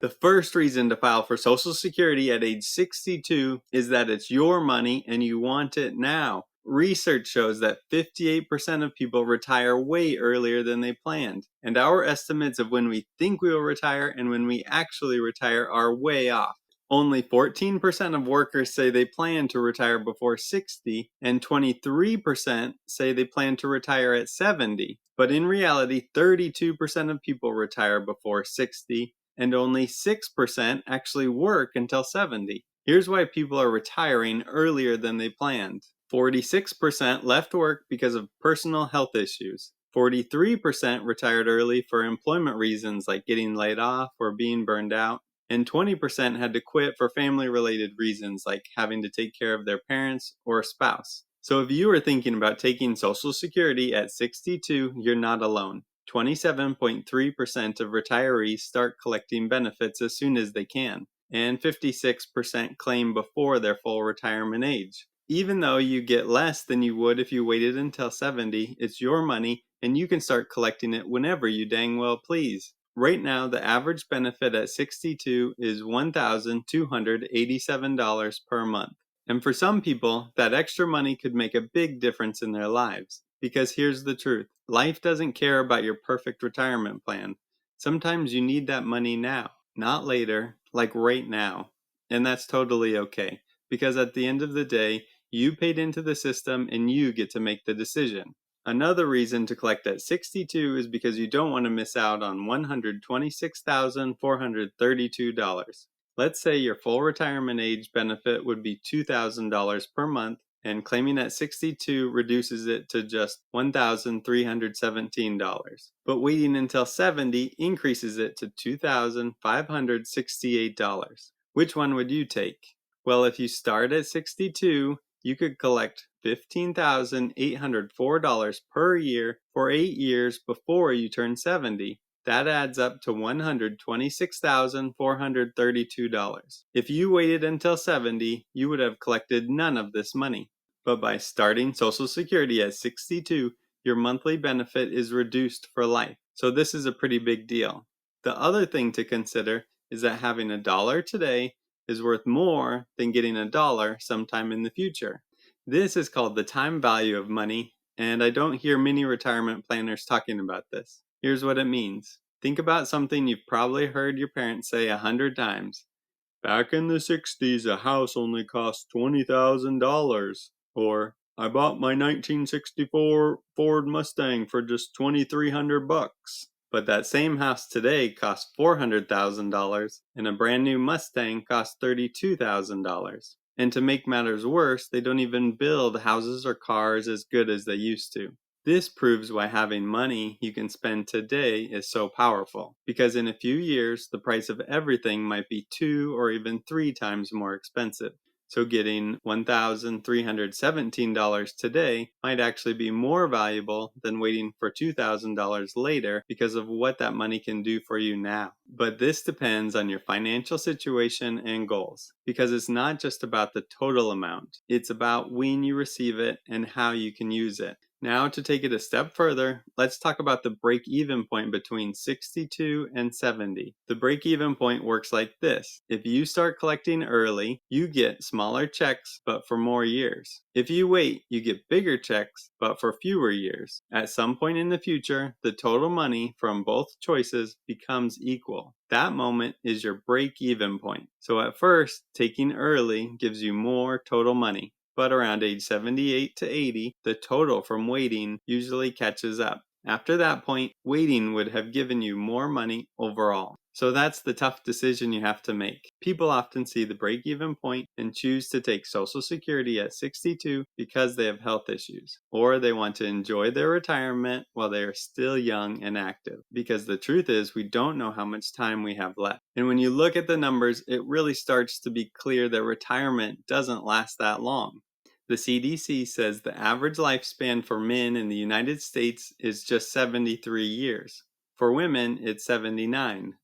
The first reason to file for Social Security at age 62 is that it's your money and you want it now. Research shows that 58% of people retire way earlier than they planned, and our estimates of when we think we will retire and when we actually retire are way off. Only 14% of workers say they plan to retire before 60, and 23% say they plan to retire at 70. But in reality, 32% of people retire before 60, and only 6% actually work until 70. Here's why people are retiring earlier than they planned. 46% left work because of personal health issues. 43% retired early for employment reasons like getting laid off or being burned out. And 20% had to quit for family-related reasons like having to take care of their parents or a spouse. So if you are thinking about taking Social Security at 62, you're not alone. 27.3% of retirees start collecting benefits as soon as they can, and 56% claim before their full retirement age. Even though you get less than you would if you waited until 70, it's your money and you can start collecting it whenever you dang well please. Right now, the average benefit at 62 is $1,287 per month. And for some people, that extra money could make a big difference in their lives. Because here's the truth. Life doesn't care about your perfect retirement plan. Sometimes you need that money now, not later, like right now. And that's totally okay. Because at the end of the day, you paid into the system and you get to make the decision. Another reason to collect at 62 is because you don't want to miss out on $126,432. Let's say your full retirement age benefit would be $2,000 per month, and claiming at 62 reduces it to just $1,317. But waiting until 70 increases it to $2,568. Which one would you take? Well, if you start at 62, you could collect $15,804 per year for 8 years before you turn 70. That adds up to $126,432. If you waited until 70, you would have collected none of this money. But by starting Social Security at 62, your monthly benefit is reduced for life. So this is a pretty big deal. The other thing to consider is that having a dollar today is worth more than getting a dollar sometime in the future. This is called the time value of money, and I don't hear many retirement planners talking about this. Here's what it means. Think about something you've probably heard your parents say 100 times. Back in the 60s, a house only cost $20,000. Or, I bought my 1964 Ford Mustang for just $2,300. But that same house today costs $400,000, and a brand new Mustang costs $32,000. And to make matters worse, they don't even build houses or cars as good as they used to. This proves why having money you can spend today is so powerful. Because in a few years, the price of everything might be 2 or even 3 times more expensive. So getting $1,317 today might actually be more valuable than waiting for $2,000 later because of what that money can do for you now. But this depends on your financial situation and goals, because it's not just about the total amount. It's about when you receive it and how you can use it. Now, to take it a step further, let's talk about the break-even point between 62 and 70. The break-even point works like this. If you start collecting early, you get smaller checks, but for more years. If you wait, you get bigger checks, but for fewer years. At some point in the future, the total money from both choices becomes equal. That moment is your break-even point. So at first, taking early gives you more total money. But around age 78 to 80, the total from waiting usually catches up. After that point, waiting would have given you more money overall. So that's the tough decision you have to make. People often see the break-even point and choose to take Social Security at 62 because they have health issues, or they want to enjoy their retirement while they are still young and active. Because the truth is, we don't know how much time we have left. And when you look at the numbers, it really starts to be clear that retirement doesn't last that long. The CDC says the average lifespan for men in the United States is just 73 years. For women, it's 79.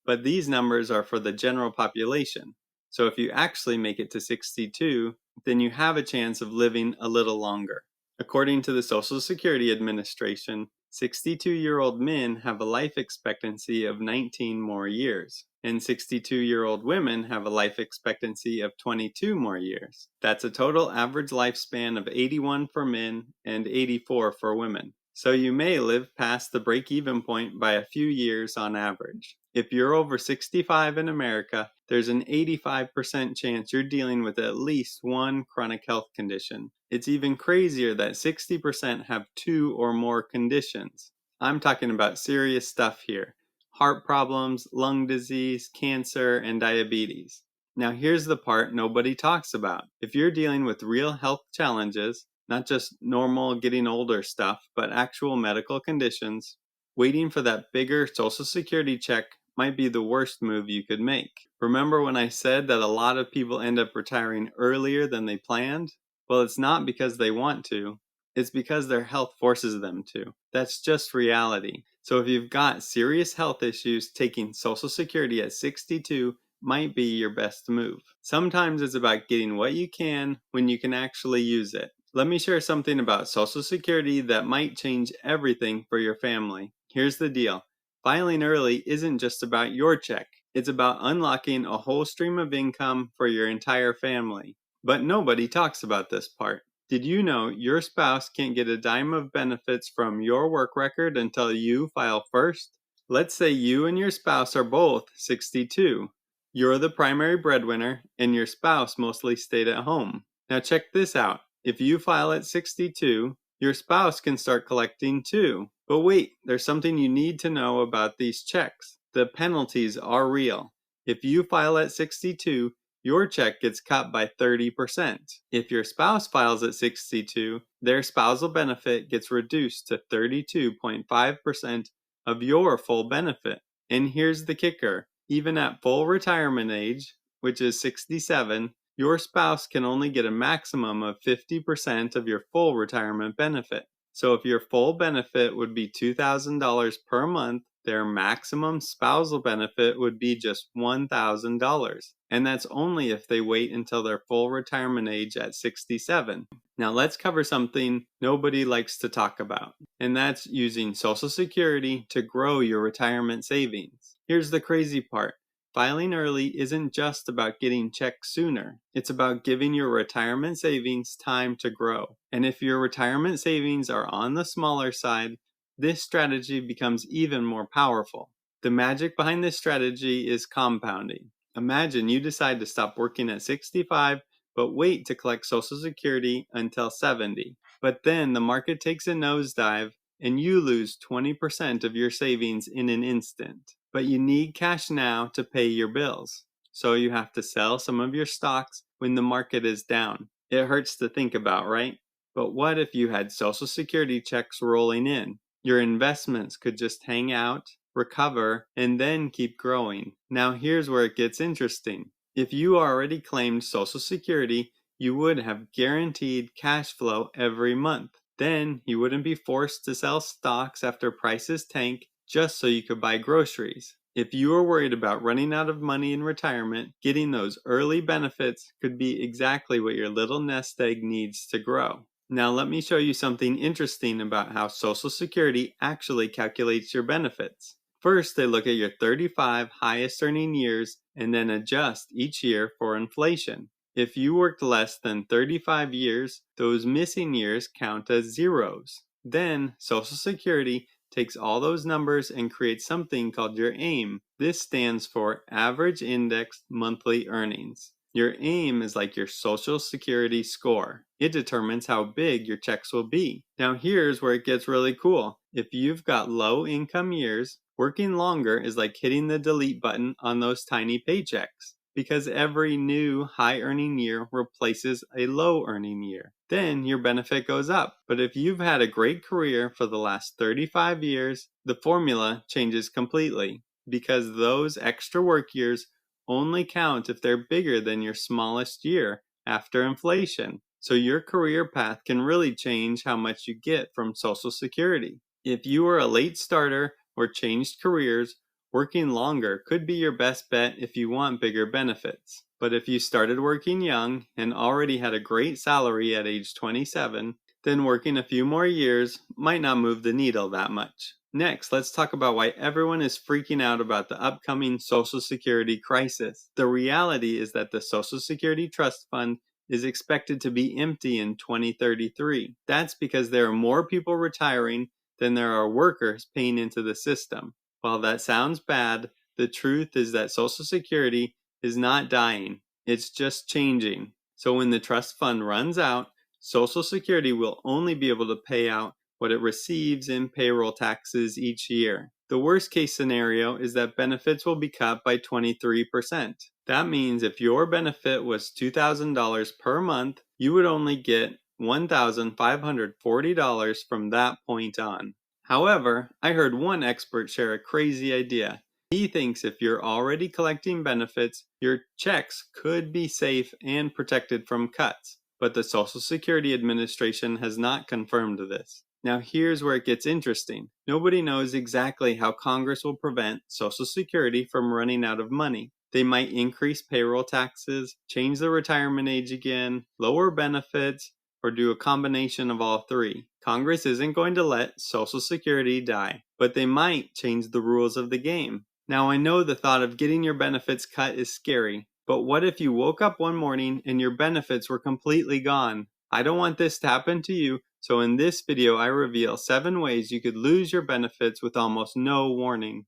But these numbers are for the general population. So if you actually make it to 62, then you have a chance of living a little longer. According to the Social Security Administration, 62-year-old men have a life expectancy of 19 more years, and 62-year-old women have a life expectancy of 22 more years. That's a total average lifespan of 81 for men and 84 for women. So you may live past the break-even point by a few years on average. If you're over 65 in America, there's an 85% chance you're dealing with at least one chronic health condition. It's even crazier that 60% have 2 or more conditions. I'm talking about serious stuff here: heart problems, lung disease, cancer, and diabetes. Now here's the part nobody talks about. If you're dealing with real health challenges, not just normal getting older stuff, but actual medical conditions, waiting for that bigger Social Security check might be the worst move you could make. Remember when I said that a lot of people end up retiring earlier than they planned? Well, it's not because they want to. It's because their health forces them to. That's just reality. So if you've got serious health issues, taking Social Security at 62 might be your best move. Sometimes it's about getting what you can when you can actually use it. Let me share something about Social Security that might change everything for your family. Here's the deal. Filing early isn't just about your check. It's about unlocking a whole stream of income for your entire family. But nobody talks about this part. Did you know your spouse can't get a dime of benefits from your work record until you file first? Let's say you and your spouse are both 62. You're the primary breadwinner, and your spouse mostly stayed at home. Now check this out. If you file at 62, your spouse can start collecting too. But wait, there's something you need to know about these checks. The penalties are real. If you file at 62, your check gets cut by 30%. If your spouse files at 62, their spousal benefit gets reduced to 32.5% of your full benefit. And here's the kicker. Even at full retirement age, which is 67, your spouse can only get a maximum of 50% of your full retirement benefit. So if your full benefit would be $2,000 per month, their maximum spousal benefit would be just $1,000. And that's only if they wait until their full retirement age at 67. Now let's cover something nobody likes to talk about, and that's using Social Security to grow your retirement savings. Here's the crazy part. Filing early isn't just about getting checks sooner. It's about giving your retirement savings time to grow. And if your retirement savings are on the smaller side, this strategy becomes even more powerful. The magic behind this strategy is compounding. Imagine you decide to stop working at 65, but wait to collect Social Security until 70. But then the market takes a nosedive and you lose 20% of your savings in an instant. But you need cash now to pay your bills. So you have to sell some of your stocks when the market is down. It hurts to think about, right? But what if you had Social Security checks rolling in? Your investments could just hang out, recover, and then keep growing. Now here's where it gets interesting. If you already claimed Social Security, you would have guaranteed cash flow every month. Then you wouldn't be forced to sell stocks after prices tank just so you could buy groceries. If you are worried about running out of money in retirement, getting those early benefits could be exactly what your little nest egg needs to grow. Now let me show you something interesting about how Social Security actually calculates your benefits. First, they look at your 35 highest earning years and then adjust each year for inflation. If you worked less than 35 years, those missing years count as zeros. Then, Social Security takes all those numbers and creates something called your AIM. This stands for Average Indexed Monthly Earnings. Your AIM is like your Social Security score. It determines how big your checks will be. Now here's where it gets really cool. If you've got low income years, working longer is like hitting the delete button on those tiny paychecks, because every new high earning year replaces a low earning year. Then your benefit goes up. But if you've had a great career for the last 35 years, the formula changes completely, because those extra work years only count if they're bigger than your smallest year after inflation. So your career path can really change how much you get from Social Security. If you are a late starter or changed careers, working longer could be your best bet if you want bigger benefits. But if you started working young and already had a great salary at age 27, then working a few more years might not move the needle that much. Next, let's talk about why everyone is freaking out about the upcoming Social Security crisis. The reality is that the Social Security Trust Fund is expected to be empty in 2033. That's because there are more people retiring than there are workers paying into the system. While that sounds bad, the truth is that Social Security is not dying, it's just changing. So when the trust fund runs out, Social Security will only be able to pay out what it receives in payroll taxes each year. The worst case scenario is that benefits will be cut by 23%. That means if your benefit was $2,000 per month, you would only get $1,540 from that point on. However, I heard one expert share a crazy idea. He thinks if you're already collecting benefits, your checks could be safe and protected from cuts. But the Social Security Administration has not confirmed this. Now here's where it gets interesting. Nobody knows exactly how Congress will prevent Social Security from running out of money. They might increase payroll taxes, change the retirement age again, lower benefits, or do a combination of all three. Congress isn't going to let Social Security die, but they might change the rules of the game. Now I know the thought of getting your benefits cut is scary, but what if you woke up one morning and your benefits were completely gone? I don't want this to happen to you, so in this video I reveal 7 ways you could lose your benefits with almost no warning.